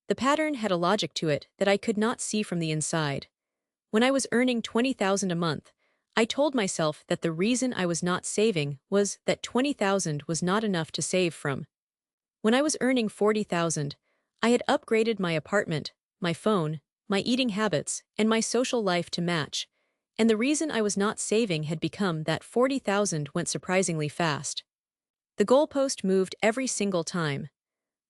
The pattern had a logic to it that I could not see from the inside. When I was earning 20,000 a month, I told myself that the reason I was not saving was that 20,000 was not enough to save from. When I was earning 40,000, I had upgraded my apartment, my phone, my eating habits, and my social life to match, and the reason I was not saving had become that 40,000 went surprisingly fast. The goalpost moved every single time.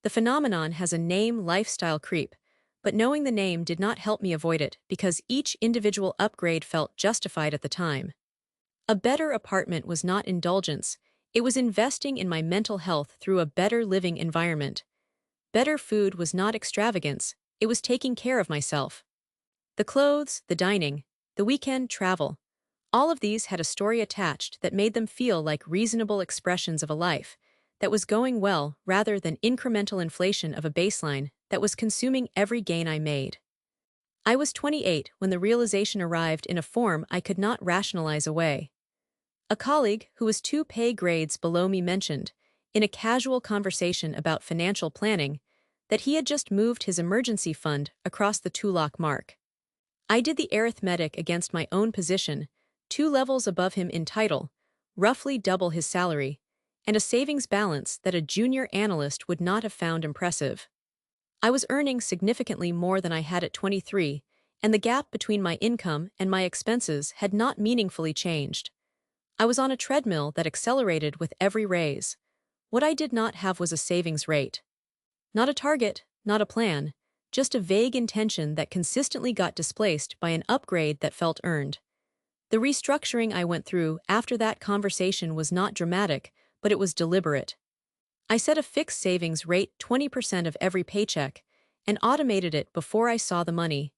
The phenomenon has a name: lifestyle creep, but knowing the name did not help me avoid it because each individual upgrade felt justified at the time. A better apartment was not indulgence, it was investing in my mental health through a better living environment. Better food was not extravagance, it was taking care of myself. The clothes, the dining, the weekend travel, all of these had a story attached that made them feel like reasonable expressions of a life that was going well rather than incremental inflation of a baseline that was consuming every gain I made. I was 28 when the realization arrived in a form I could not rationalize away. A colleague who was 2 pay grades below me mentioned, in a casual conversation about financial planning, that he had just moved his emergency fund across the 2 lakh mark. I did the arithmetic against my own position, 2 levels above him in title, roughly double his salary, and a savings balance that a junior analyst would not have found impressive. I was earning significantly more than I had at 23, and the gap between my income and my expenses had not meaningfully changed. I was on a treadmill that accelerated with every raise. What I did not have was a savings rate. Not a target, not a plan, just a vague intention that consistently got displaced by an upgrade that felt earned. The restructuring I went through after that conversation was not dramatic, but it was deliberate. I set a fixed savings rate, 20% of every paycheck, and automated it before I saw the money.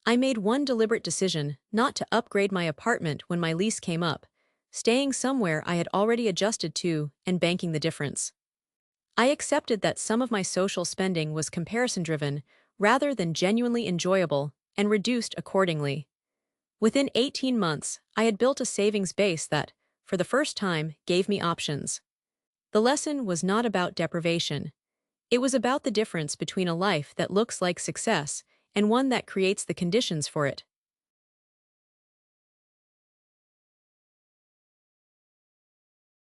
I made one deliberate decision not to upgrade my apartment when my lease came up, staying somewhere I had already adjusted to and banking the difference. I accepted that some of my social spending was comparison-driven rather than genuinely enjoyable, and reduced accordingly. Within 18 months, I had built a savings base that, for the first time, gave me options. The lesson was not about deprivation. It was about the difference between a life that looks like success and one that creates the conditions for it.